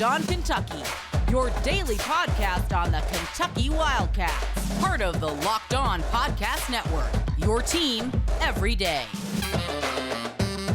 Locked On Kentucky, your daily podcast on the Kentucky Wildcats. Part of the Locked On Podcast Network, your team every day.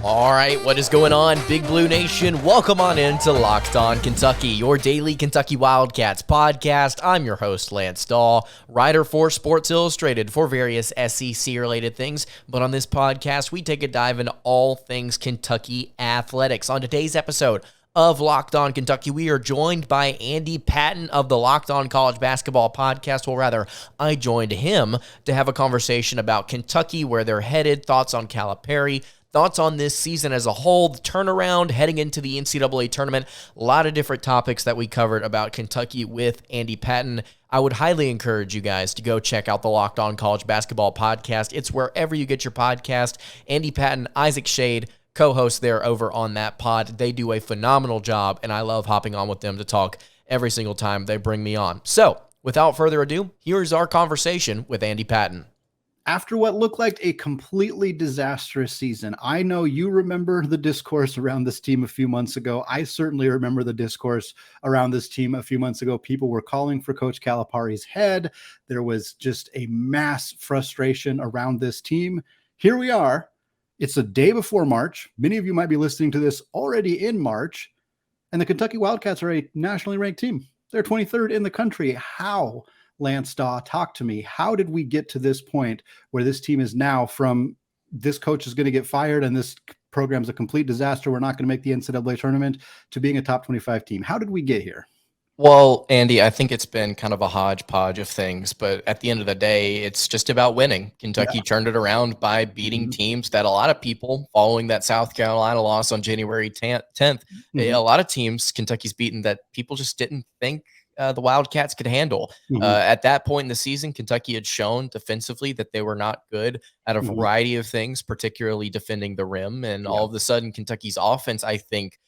All right, what is going on, Big Blue Nation? Welcome on into Locked On Kentucky, your daily Kentucky Wildcats podcast. I'm your host, Lance Dawe, writer for Sports Illustrated for various SEC-related things. But on this podcast, we take a dive into all things Kentucky athletics. On today's episode of Locked On Kentucky, we are joined by Andy Patton of the Locked On College Basketball Podcast. Well, rather, I joined him to have a conversation about Kentucky, where they're headed, thoughts on Calipari, thoughts on this season as a whole, the turnaround heading into the NCAA tournament, a lot of different topics that we covered about Kentucky with Andy Patton. I would highly encourage you guys to go check out the Locked On College Basketball Podcast. It's wherever you get your podcast. Andy Patton, Isaac Shade, co-host there over on that pod. They do a phenomenal job, and I love hopping on with them to talk every single time they bring me on. So, without further ado, here's our conversation with Andy Patton. After what looked like a completely disastrous season, I know you remember the discourse around this team a few months ago. I certainly remember the discourse around this team a few months ago. People were calling for Coach Calipari's head. There was just a mass frustration around this team. Here we are. It's a day before March. Many of you might be listening to this already in March, and the Kentucky Wildcats are a nationally ranked team. They're 23rd in the country. How? Lance Dawe, talk to me. How did we get to this point where this team is now from this coach is going to get fired and this program's a complete disaster, we're not going to make the NCAA tournament, to being a top 25 team? How did we get here? Well, Andy, I think it's been kind of a hodgepodge of things, but at the end of the day, it's just about winning. Kentucky turned it around by beating teams that a lot of people, following that South Carolina loss on January 10th, a lot of teams Kentucky's beaten that people just didn't think the Wildcats could handle. At that point in the season, Kentucky had shown defensively that they were not good at a variety of things, particularly defending the rim. And all of a sudden, Kentucky's offense, I think,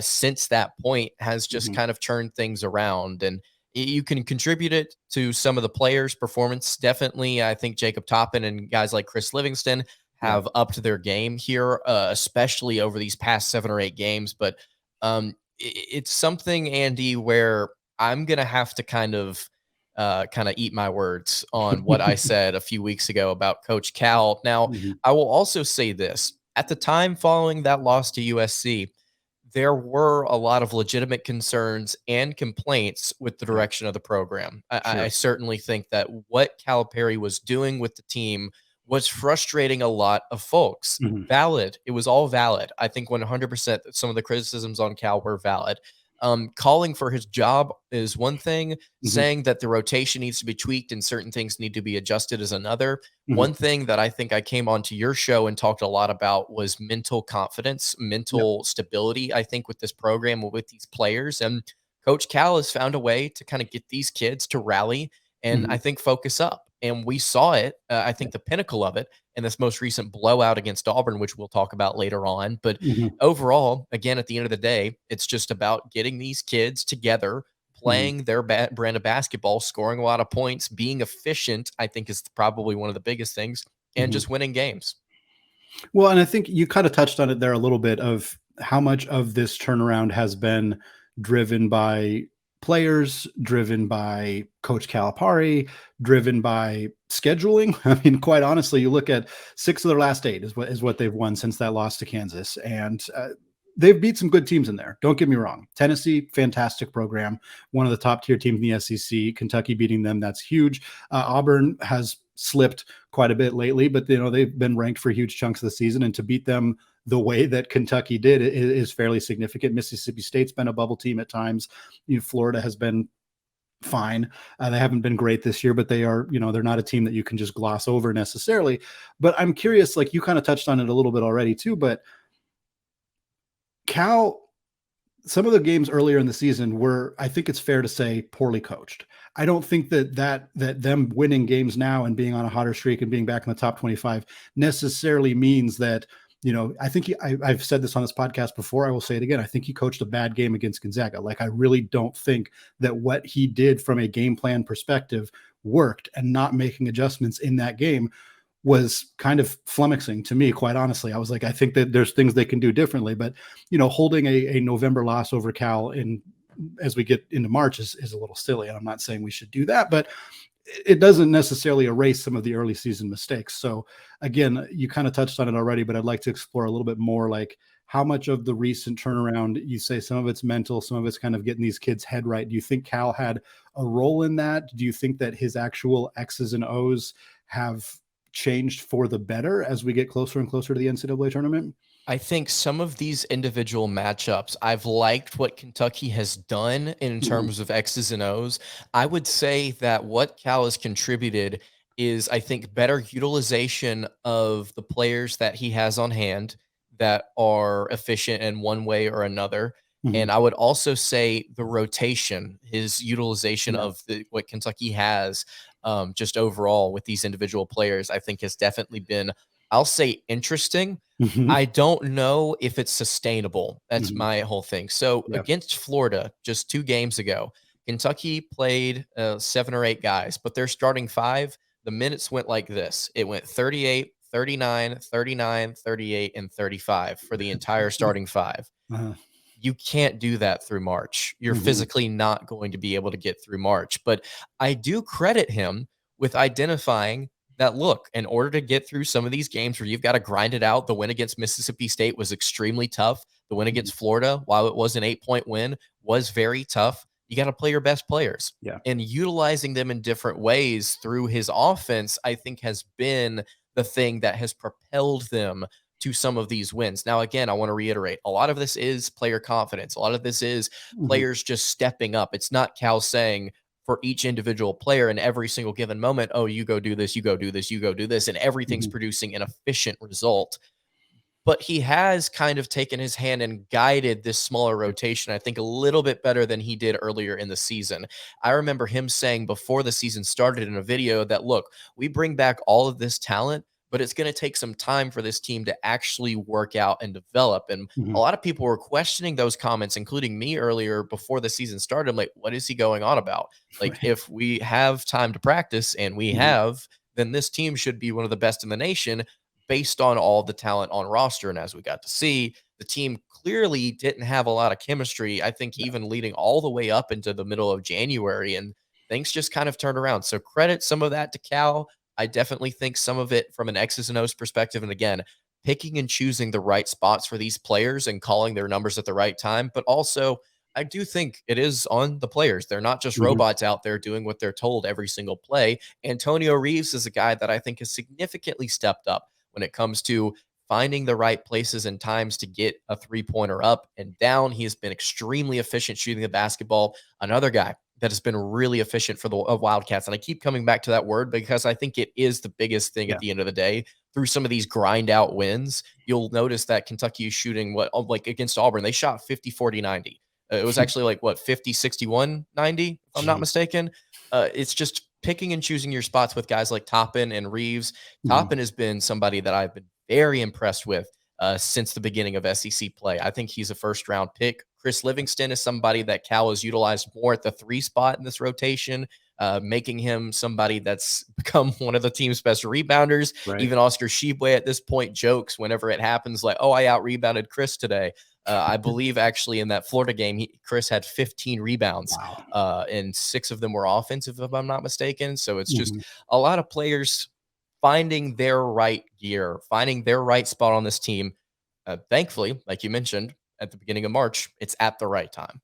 since that point has just kind of turned things around. And you can contribute it to some of the players' performance. Definitely, I think Jacob Toppin and guys like Chris Livingston have upped their game here, especially over these past 7 or 8 games. But it's something, Andy, where I'm going to have to kind of eat my words on what I said a few weeks ago about Coach Cal. Now, I will also say this. At the time following that loss to USC, there were a lot of legitimate concerns and complaints with the direction of the program. I certainly think that what Calipari was doing with the team was frustrating a lot of folks. Valid. It was all valid. I think 100% that some of the criticisms on Cal were valid. Calling for his job is one thing. Saying that the rotation needs to be tweaked and certain things need to be adjusted is another. One thing that I think I came onto your show and talked a lot about was mental confidence, mental stability, I think, with this program, with these players. And Coach Cal has found a way to kind of get these kids to rally and I think focus up. And we saw it, I think the pinnacle of it in this most recent blowout against Auburn, which we'll talk about later on. But overall, again, at the end of the day, it's just about getting these kids together, playing their brand of basketball, scoring a lot of points, being efficient, I think is probably one of the biggest things, and just winning games. Well, and I think you kind of touched on it there a little bit of how much of this turnaround has been driven by players, driven by Coach Calipari, driven by scheduling. I mean, quite honestly, you look at 6 of their last 8 is what they've won since that loss to Kansas. And they've beat some good teams in there. Don't get me wrong. Tennessee, fantastic program. One of the top tier teams in the SEC. Kentucky beating them, that's huge. Auburn has slipped quite a bit lately, but they've been ranked for huge chunks of the season, and to beat them the way that Kentucky did is fairly significant. Mississippi State's been a bubble team at times. Florida has been fine. They haven't been great this year, but they are, they're not a team that you can just gloss over necessarily. But I'm curious, like you kind of touched on it a little bit already too, but Cal, some of the games earlier in the season were, I think it's fair to say, poorly coached. I don't think that them winning games now and being on a hotter streak and being back in the top 25 necessarily means that, I think I've said this on this podcast before. I will say it again. I think he coached a bad game against Gonzaga. Like, I really don't think that what he did from a game plan perspective worked, and not making adjustments in that game was kind of flummoxing to me, quite honestly. I was like, I think that there's things they can do differently, but holding a November loss over Cal in as we get into March is a little silly. And I'm not saying we should do that, but it doesn't necessarily erase some of the early season mistakes. So again, you kind of touched on it already, but I'd like to explore a little bit more, like how much of the recent turnaround, you say some of it's mental, some of it's kind of getting these kids' head right. Do you think Cal had a role in that? Do you think that his actual X's and O's have changed for the better as we get closer and closer to the NCAA tournament? I think some of these individual matchups, I've liked what Kentucky has done in terms of X's and O's. I would say that what Cal has contributed is, I think, better utilization of the players that he has on hand that are efficient in one way or another. And I would also say the rotation, his utilization of what Kentucky has just overall with these individual players, I think has definitely been, I'll say, interesting. I don't know if it's sustainable. That's my whole thing. So against Florida, just 2 games ago, Kentucky played 7 or 8 guys, but their starting 5, the minutes went like this. It went 38, 39, 39, 38, and 35 for the entire starting 5. You can't do that through March. You're physically not going to be able to get through March. But I do credit him with identifying that, look, in order to get through some of these games where you've got to grind it out, the win against Mississippi State was extremely tough. The win against Florida, while it was an 8-point win, was very tough. You got to play your best players. And utilizing them in different ways through his offense, I think, has been the thing that has propelled them to some of these wins. Now, again, I want to reiterate, a lot of this is player confidence. A lot of this is players just stepping up. It's not Cal saying for each individual player in every single given moment, oh, you go do this, you go do this, you go do this, and everything's producing an efficient result. But he has kind of taken his hand and guided this smaller rotation, I think, a little bit better than he did earlier in the season. I remember him saying before the season started in a video that, look, we bring back all of this talent, but it's going to take some time for this team to actually work out and develop. And a lot of people were questioning those comments, including me earlier before the season started. I'm like, what is he going on about? Like, if we have time to practice, and we have, then this team should be one of the best in the nation based on all the talent on roster. And as we got to see, the team clearly didn't have a lot of chemistry, I think, even leading all the way up into the middle of January, and things just kind of turned around. So credit some of that to Cal. I definitely think some of it from an X's and O's perspective. And again, picking and choosing the right spots for these players and calling their numbers at the right time. But also, I do think it is on the players. They're not just robots out there doing what they're told every single play. Antonio Reeves is a guy that I think has significantly stepped up when it comes to finding the right places and times to get a 3-pointer up and down. He has been extremely efficient shooting the basketball. Another guy that has been really efficient for the Wildcats. And I keep coming back to that word because I think it is the biggest thing at the end of the day. Through some of these grind out wins, you'll notice that Kentucky is shooting like against Auburn, they shot 50, 40, 90. It was actually like 50, 61, 90, if I'm not mistaken. It's just picking and choosing your spots with guys like Toppin and Reeves. Toppin has been somebody that I've been very impressed with since the beginning of SEC play. I think he's a first-round pick. Chris Livingston is somebody that Cal has utilized more at the 3 spot in this rotation, making him somebody that's become one of the team's best rebounders. Even Oscar Tshiebwe at this point jokes whenever it happens, like, oh, I out-rebounded Chris today. I believe actually in that Florida game, Chris had 15 rebounds, and 6 of them were offensive, if I'm not mistaken. So it's just a lot of players finding their right gear, finding their right spot on this team. Thankfully, like you mentioned, at the beginning of March, it's at the right time.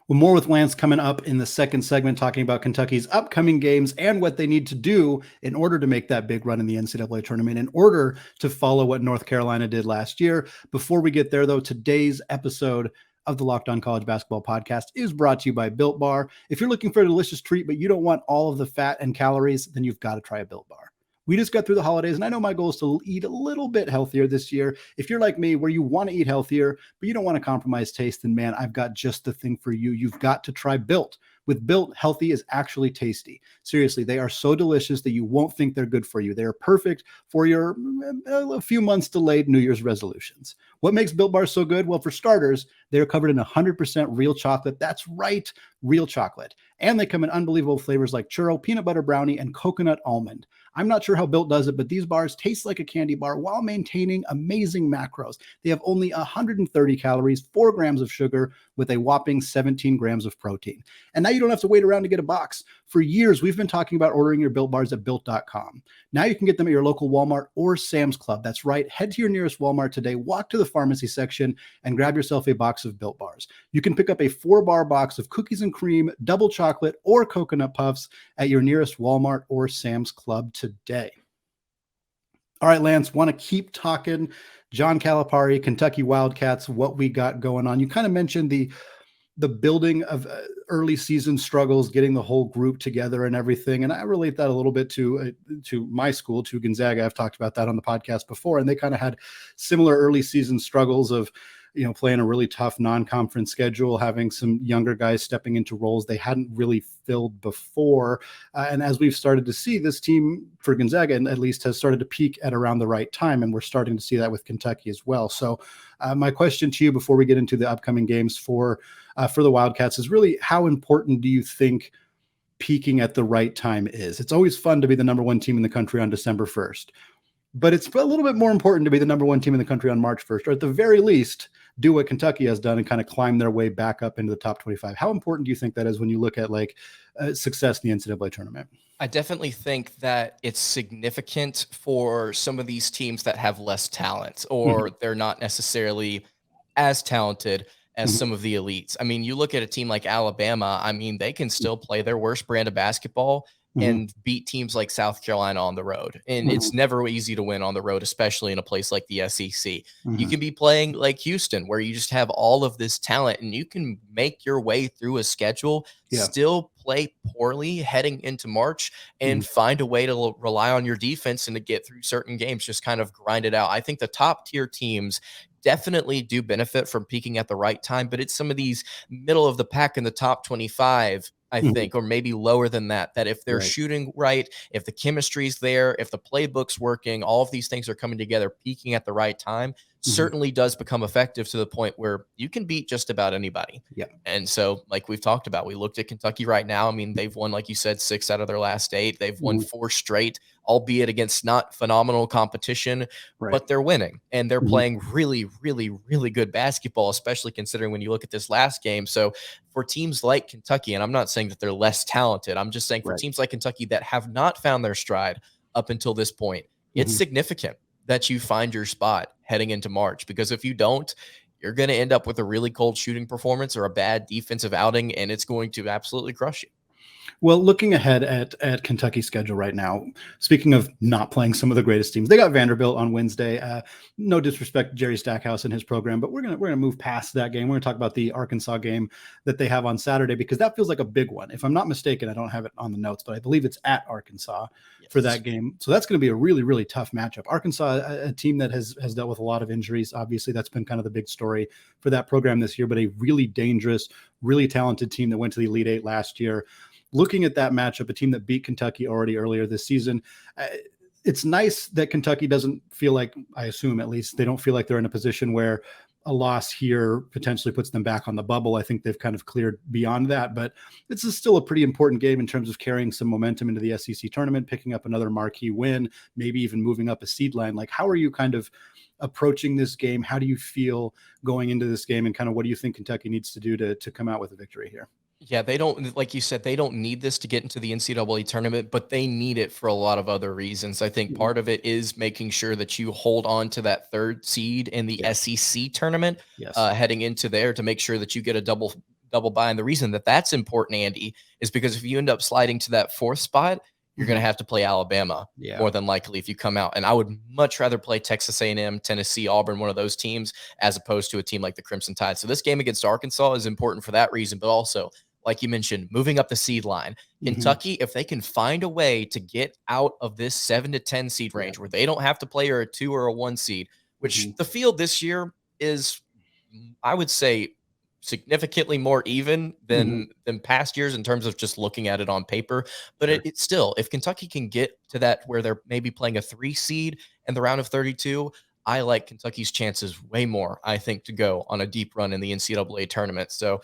Well, more with Lance coming up in the second segment, talking about Kentucky's upcoming games and what they need to do in order to make that big run in the NCAA tournament, in order to follow what North Carolina did last year. Before we get there, though, today's episode of the Locked On College Basketball Podcast is brought to you by Built Bar. If you're looking for a delicious treat, but you don't want all of the fat and calories, then you've got to try a Built Bar. We just got through the holidays, and I know my goal is to eat a little bit healthier this year. If you're like me, where you want to eat healthier, but you don't want to compromise taste, then man, I've got just the thing for you. You've got to try Built. With Built, healthy is actually tasty. Seriously, they are so delicious that you won't think they're good for you. They are perfect for your a few months delayed New Year's resolutions. What makes Built Bars so good? Well, for starters, they're covered in 100% real chocolate. That's right, real chocolate. And they come in unbelievable flavors like churro, peanut butter brownie, and coconut almond. I'm not sure how Built does it, but these bars taste like a candy bar while maintaining amazing macros. They have only 130 calories, 4 grams of sugar, with a whopping 17 grams of protein. And now you don't have to wait around to get a box. For years, we've been talking about ordering your Built bars at Built.com. Now you can get them at your local Walmart or Sam's Club. That's right. Head to your nearest Walmart today, walk to the pharmacy section, and grab yourself a box of Built bars. You can pick up a 4-bar box of cookies and cream, double chocolate, or coconut puffs at your nearest Walmart or Sam's Club today. All right, Lance, want to keep talking John Calipari, Kentucky Wildcats, what we got going on. You kind of mentioned the building of early season struggles, getting the whole group together and everything. And I relate that a little bit to my school, to Gonzaga. I've talked about that on the podcast before, and they kind of had similar early season struggles of, playing a really tough non-conference schedule, having some younger guys stepping into roles they hadn't really filled before. And as we've started to see, this team for Gonzaga, at least, has started to peak at around the right time. And we're starting to see that with Kentucky as well. So my question to you before we get into the upcoming games for the Wildcats is really, how important do you think peaking at the right time is? It's always fun to be the number 1 team in the country on December 1st, but it's a little bit more important to be the number 1 team in the country on March 1st, or at the very least, do what Kentucky has done and kind of climb their way back up into the top 25. How important do you think that is when you look at success in the NCAA tournament? I definitely think that it's significant for some of these teams that have less talent, or they're not necessarily as talented as some of the elites. I mean, you look at a team like Alabama, I mean, they can still play their worst brand of basketball and beat teams like South Carolina on the road. And it's never easy to win on the road, especially in a place like the SEC. You can be playing like Houston, where you just have all of this talent and you can make your way through a schedule, still play poorly heading into March, and find a way to rely on your defense and to get through certain games, just kind of grind it out. I think the top tier teams definitely do benefit from peaking at the right time, but it's some of these middle of the pack in the top 25, I think, or maybe lower than that, that if they're shooting right, if the chemistry's there, if the playbook's working, all of these things are coming together, peaking at the right time, certainly does become effective to the point where you can beat just about anybody. Yeah. And so, like we've talked about, we looked at Kentucky right now. I mean, they've won, like you said, 6 out of their last 8. They've won 4 straight, albeit against not phenomenal competition, but they're winning and they're playing really, really, really good basketball, especially considering when you look at this last game. So for teams like Kentucky, and I'm not saying that they're less talented, I'm just saying for teams like Kentucky that have not found their stride up until this point, it's significant that you find your spot heading into March, because if you don't, you're going to end up with a really cold shooting performance or a bad defensive outing, and it's going to absolutely crush you. Well, looking ahead at Kentucky's schedule right now, speaking of not playing some of the greatest teams, they got Vanderbilt on Wednesday. No disrespect to Jerry Stackhouse and his program, but we're gonna move past that game. We're gonna talk about the Arkansas game that they have on Saturday, because that feels like a big one. If I'm not mistaken, I don't have it on the notes, but I believe it's at Arkansas for that game. So that's going to be a really, really tough matchup. Arkansas, a team that has dealt with a lot of injuries. Obviously, that's been kind of the big story for that program this year, but a really dangerous, really talented team that went to the Elite Eight last year. Looking at that matchup, a team that beat Kentucky already earlier this season, it's nice that Kentucky doesn't feel like, I assume at least, they don't feel like they're in a position where a loss here potentially puts them back on the bubble. I think they've kind of cleared beyond that, but this is still a pretty important game in terms of carrying some momentum into the SEC tournament, picking up another marquee win, maybe even moving up a seed line. Like, how are you kind of approaching this game? How do you feel going into this game, and kind of what do you think Kentucky needs to do to come out with a victory here? Yeah, they don't, like you said, they don't need this to get into the NCAA tournament, but they need it for a lot of other reasons. I think part of it is making sure that you hold on to that 3rd seed in the SEC tournament heading into there, to make sure that you get a double bye. And the reason that that's important, Andy, is because if you end up sliding to that 4th spot, you're going to have to play Alabama more than likely if you come out. And I would much rather play Texas A&M, Tennessee, Auburn, one of those teams, as opposed to a team like the Crimson Tide. So this game against Arkansas is important for that reason, but also, like you mentioned, moving up the seed line. Kentucky, if they can find a way to get out of this 7 to 10 seed range where they don't have to play a 2 or a 1 seed, which the field this year is, I would say, significantly more even than past years in terms of just looking at it on paper. But it's still, if Kentucky can get to that where they're maybe playing a 3 seed in the round of 32, I like Kentucky's chances way more, I think, to go on a deep run in the NCAA tournament. So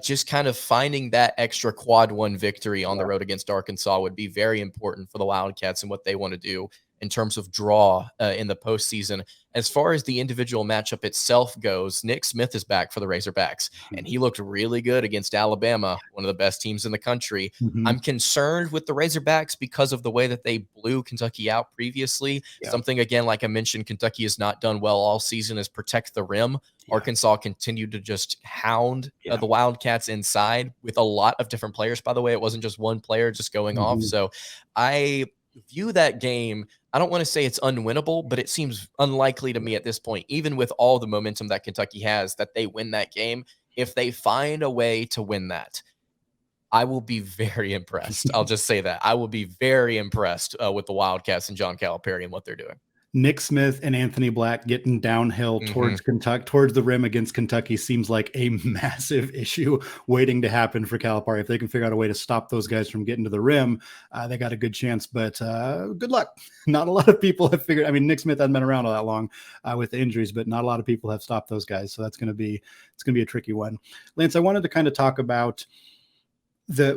just kind of finding that extra quad one victory on the road against Arkansas would be very important for the Wildcats and what they want to do in terms of draw in the postseason. As far as the individual matchup itself goes, Nick Smith is back for the Razorbacks, and he looked really good against Alabama, one of the best teams in the country. I'm concerned with the Razorbacks because of the way that they blew Kentucky out previously. Something, again, like I mentioned, Kentucky has not done well all season is protect the rim. Arkansas continued to just hound the Wildcats inside with a lot of different players, by the way. It wasn't just one player just going off. So I view that game, I don't want to say it's unwinnable, but it seems unlikely to me at this point, even with all the momentum that Kentucky has, that they win that game. If they find a way to win that, I will be very impressed. I'll just say that. I will be very impressed with the Wildcats and John Calipari and what they're doing. Nick Smith and Anthony Black getting downhill towards Kentucky, towards the rim against Kentucky seems like a massive issue waiting to happen for Calipari. If they can figure out a way to stop those guys from getting to the rim, they got a good chance, but good luck. Not a lot of people have figured, I mean, Nick Smith hasn't been around all that long with the injuries, but not a lot of people have stopped those guys. So it's going to be a tricky one. Lance, I wanted to kind of talk about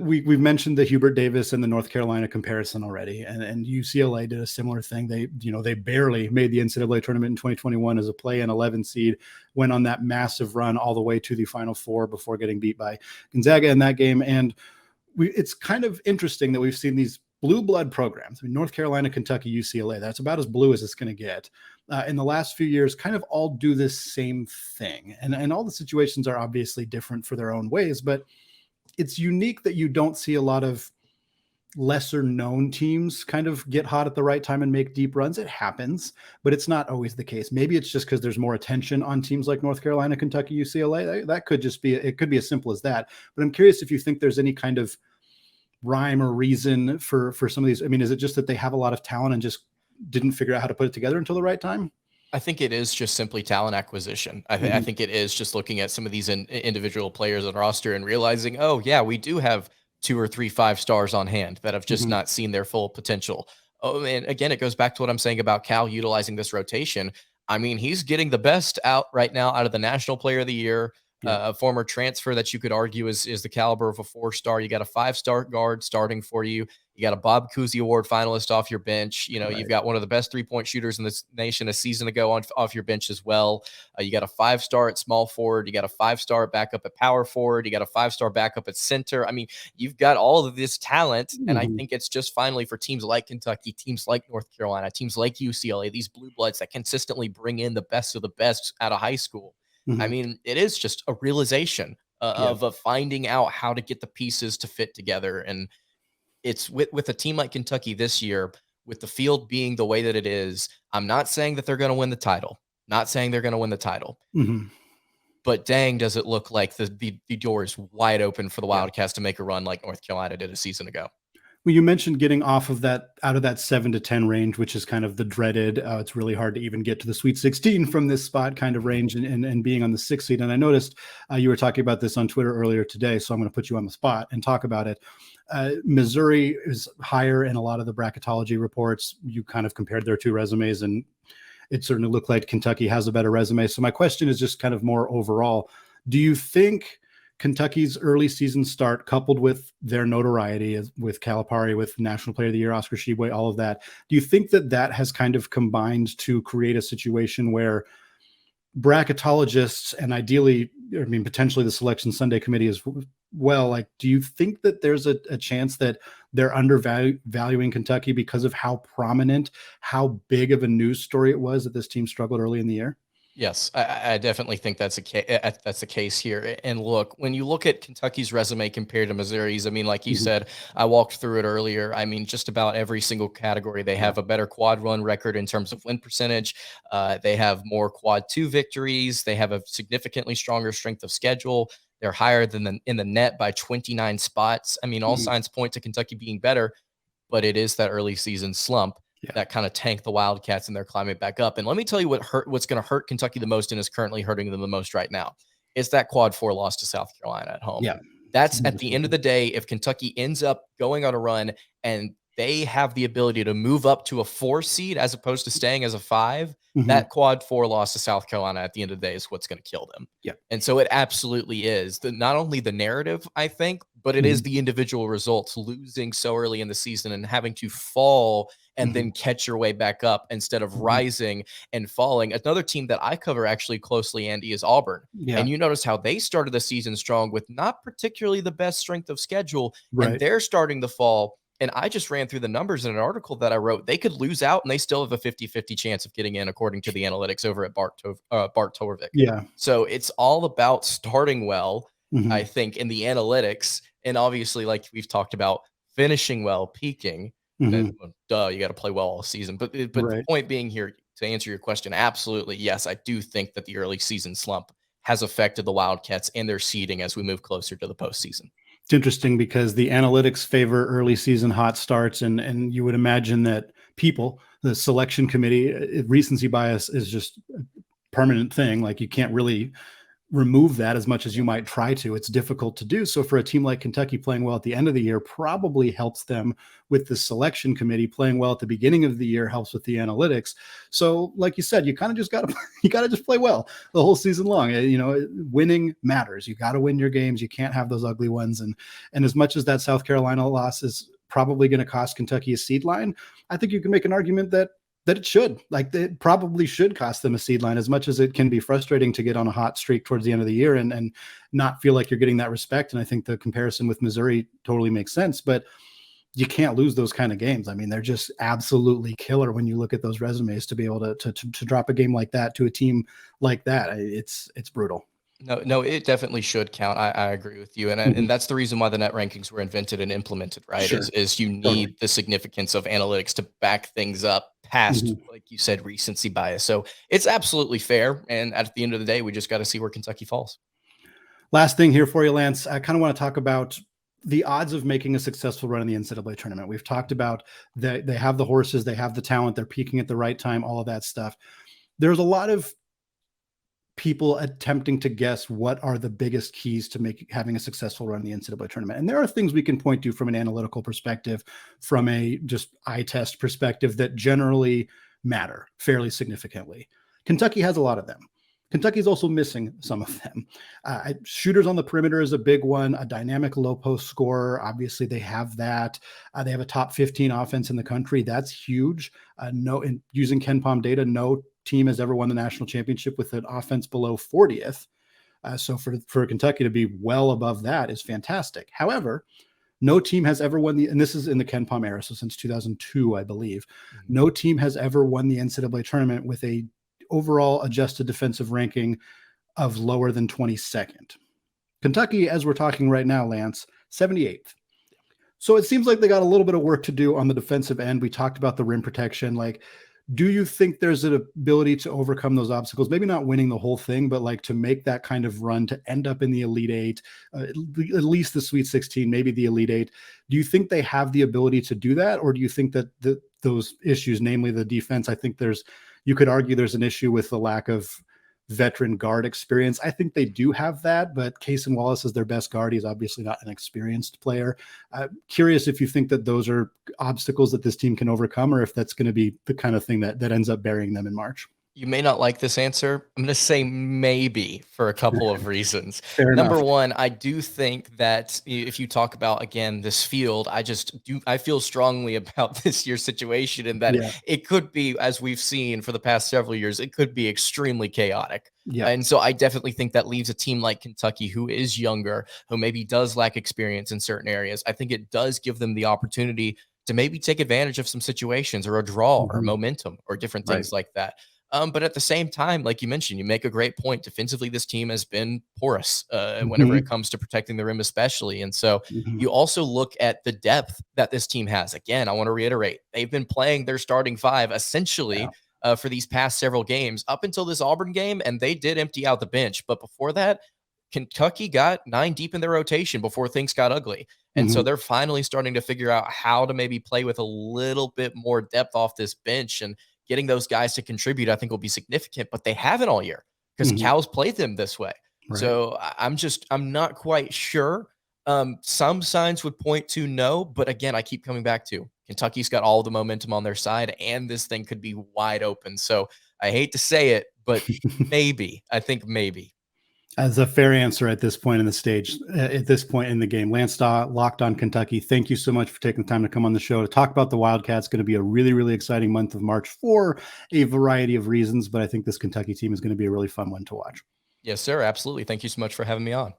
we've mentioned the Hubert Davis and the North Carolina comparison already, and UCLA did a similar thing. They barely made the NCAA tournament in 2021 as a play-in 11 seed, went on that massive run all the way to the Final Four before getting beat by Gonzaga in that game. And it's kind of interesting that we've seen these blue blood programs. I mean, North Carolina, Kentucky, UCLA, that's about as blue as it's going to get. In the last few years, kind of all do this same thing. And all the situations are obviously different for their own ways, but it's unique that you don't see a lot of lesser known teams kind of get hot at the right time and make deep runs. It happens, but it's not always the case. Maybe it's just because there's more attention on teams like North Carolina, Kentucky, UCLA. That could just be, it could be as simple as that. But I'm curious if you think there's any kind of rhyme or reason for some of these. I mean, is it just that they have a lot of talent and just didn't figure out how to put it together until the right time? I think it is just simply talent acquisition. I think it is just looking at some of these individual players on roster and realizing, oh yeah, we do have 2 or 3 5-stars on hand that have just not seen their full potential. Oh, and again, it goes back to what I'm saying about Cal utilizing this rotation. I mean, he's getting the best out right now out of the National Player of the Year, a former transfer that you could argue is the caliber of a 4-star. You got a 5-star guard starting for you. You got a Bob Cousy Award finalist off your bench. You know, you've got one of the best 3-point shooters in this nation a season ago off your bench as well. You got a 5-star at small forward. You got a 5-star backup at power forward. You got a 5-star backup at center. I mean, you've got all of this talent. And I think it's just finally for teams like Kentucky, teams like North Carolina, teams like UCLA, these blue bloods that consistently bring in the best of the best out of high school. I mean, it is just a realization of finding out how to get the pieces to fit together. And it's with a team like Kentucky this year, with the field being the way that it is, I'm not saying that they're going to win the title. Not saying they're going to win the title. But dang, does it look like the door is wide open for the Wildcats to make a run like North Carolina did a season ago. Well, you mentioned getting off of that, out of that 7 to 10 range, which is kind of the dreaded, it's really hard to even get to the Sweet 16 from this spot kind of range and being on the 6th seed. And I noticed you were talking about this on Twitter earlier today, so I'm going to put you on the spot and talk about it. Missouri is higher in a lot of the bracketology reports. You kind of compared their 2 resumes, and it certainly looked like Kentucky has a better resume. So my question is just kind of more overall. Do you think Kentucky's early season start, coupled with their notoriety with Calipari, with National Player of the Year, Oscar Tshiebwe, all of that, do you think that has kind of combined to create a situation where bracketologists and ideally, I mean, potentially the Selection Sunday Committee as well, like, do you think that there's a chance that they're undervaluing Kentucky because of how prominent, how big of a news story it was that this team struggled early in the year? Yes, I definitely think that's the case here. And look, when you look at Kentucky's resume compared to Missouri's, I mean, like you said, I walked through it earlier. I mean, just about every single category, they have a better quad one record in terms of win percentage. They have more quad 2 victories. They have a significantly stronger strength of schedule. They're higher than in the net by 29 spots. I mean, all signs point to Kentucky being better, but it is that early season slump that kind of tanked the Wildcats, and they're climbing back up. And let me tell you what's going to hurt Kentucky the most and is currently hurting them the most right now. It's that quad 4 loss to South Carolina at home. Yeah. That's at the end of the day, if Kentucky ends up going on a run and they have the ability to move up to a 4 seed as opposed to staying as a 5, Mm-hmm. that quad 4 loss to South Carolina at the end of the day is what's going to kill them. Yeah. And so it absolutely is not only the narrative, I think, but it is the individual results, losing so early in the season and having to fall and then catch your way back up instead of rising and falling. Another team that I cover actually closely, Andy, is Auburn. Yeah. And you notice how they started the season strong with not particularly the best strength of schedule, Right. and they're starting to fall. And I just ran through the numbers in an article that I wrote. They could lose out and they still have a 50-50 chance of getting in, according to the analytics over at Bart Torvik. Yeah. So it's all about starting well, I think, in the analytics. And obviously, like we've talked about, finishing well, peaking. And, you got to play well all season. But the point being here, to answer your question, absolutely, yes, I do think that the early season slump has affected the Wildcats and their seeding as we move closer to the postseason. It's interesting because the analytics favor early season hot starts, and you would imagine that the selection committee, recency bias is just a permanent thing. Like, you can't really remove that as much as you might try to. It's difficult to do. So for a team like Kentucky, playing well at the end of the year probably helps them with the selection committee. Playing well at the beginning of the year helps with the analytics. So like you said, you kind of just got to just play well the whole season long. Winning matters. You got to win your games. You can't have those ugly ones. And as much as that South Carolina loss is probably going to cost Kentucky a seed line, I think you can make an argument that it should. Like, it probably should cost them a seed line, as much as it can be frustrating to get on a hot streak towards the end of the year and not feel like you're getting that respect. And I think the comparison with Missouri totally makes sense, but you can't lose those kind of games. I mean, they're just absolutely killer when you look at those resumes. To be able to drop a game like that to a team like that, it's brutal. No, it definitely should count. I agree with you. And that's the reason why the net rankings were invented and implemented, right? Sure. Is you need the significance of analytics to back things up past, like you said, recency bias. So it's absolutely fair. And at the end of the day, we just got to see where Kentucky falls. Last thing here for you, Lance. I kind of want to talk about the odds of making a successful run in the NCAA tournament. We've talked about that they have the horses, they have the talent, they're peaking at the right time, all of that stuff. There's a lot of people attempting to guess what are the biggest keys to having a successful run in the NCAA tournament. And there are things we can point to from an analytical perspective, from a just eye test perspective, that generally matter fairly significantly. Kentucky has a lot of them. Kentucky is also missing some of them. Shooters on the perimeter is a big one. A dynamic low post scorer. Obviously, they have that. They have a top 15 offense in the country. That's huge. Using KenPom data, no team has ever won the national championship with an offense below 40th. So for Kentucky to be well above that is fantastic. However, no team has ever won and this is in the KenPom era, so since 2002, I believe, no team has ever won the NCAA tournament with a overall adjusted defensive ranking of lower than 22nd. Kentucky, as we're talking right now, Lance, 78th. So it seems like they got a little bit of work to do on the defensive end. We talked about the rim protection. Like, do you think there's an ability to overcome those obstacles? Maybe not winning the whole thing, but like to make that kind of run, to end up in the Elite Eight, at least the Sweet 16, maybe the Elite Eight. Do you think they have the ability to do that? Or do you think that those issues, namely the defense, I think you could argue there's an issue with the lack of veteran guard experience. I think they do have that, but Cason Wallace is their best guard. He's obviously not an experienced player. Curious if you think that those are obstacles that this team can overcome, or if that's going to be the kind of thing that ends up burying them in March. You may not like this answer. I'm going to say maybe for a couple of reasons. Number one, I do think that if you talk about, again, this field, I feel strongly about this year's situation, and that it could be, as we've seen for the past several years, it could be extremely chaotic. Yeah. And so I definitely think that leaves a team like Kentucky, who is younger, who maybe does lack experience in certain areas. I think it does give them the opportunity to maybe take advantage of some situations, or a draw, or momentum, or different things like that. But at the same time, like you mentioned, you make a great point. Defensively, this team has been porous whenever it comes to protecting the rim, especially. And so you also look at the depth that this team has. Again, I want to reiterate, they've been playing their starting five essentially for these past several games up until this Auburn game, and they did empty out the bench. But before that, Kentucky got 9 deep in their rotation before things got ugly. And so they're finally starting to figure out how to maybe play with a little bit more depth off this bench, and getting those guys to contribute, I think, will be significant, but they haven't all year because Cal's played them this way. Right. So I'm not quite sure Some signs would point to no, but again, I keep coming back to Kentucky's got all the momentum on their side, and this thing could be wide open. So I hate to say it, but maybe. I think maybe. As a fair answer at this point in the stage, at this point in the game. Lance Dawe, Locked On Kentucky, thank you so much for taking the time to come on the show to talk about the Wildcats. It's going to be a really, really exciting month of March for a variety of reasons, but I think this Kentucky team is going to be a really fun one to watch. Yes, sir. Absolutely. Thank you so much for having me on.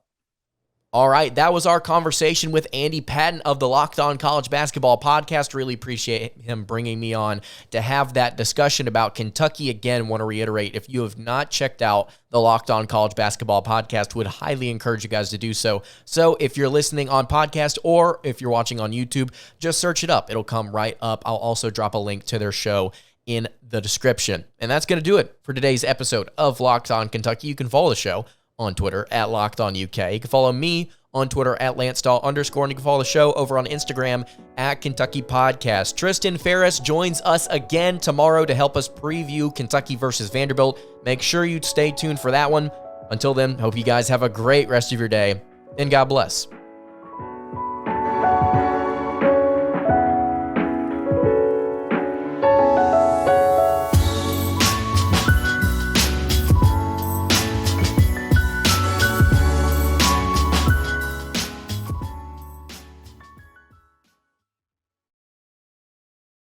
All right, that was our conversation with Andy Patton of the Locked On College Basketball Podcast. Really appreciate him bringing me on to have that discussion about Kentucky. Again, want to reiterate, if you have not checked out the Locked On College Basketball Podcast, would highly encourage you guys to do so. So if you're listening on podcast or if you're watching on YouTube, just search it up. It'll come right up. I'll also drop a link to their show in the description. And that's going to do it for today's episode of Locked On Kentucky. You can follow the show on Twitter at Locked On UK. You can follow me on Twitter at @LanceDawe_, and you can follow the show over on Instagram at Kentucky Podcast. Tristan Ferris joins us again tomorrow to help us preview Kentucky versus Vanderbilt. Make sure you stay tuned for that one. Until then, hope you guys have a great rest of your day, and God bless.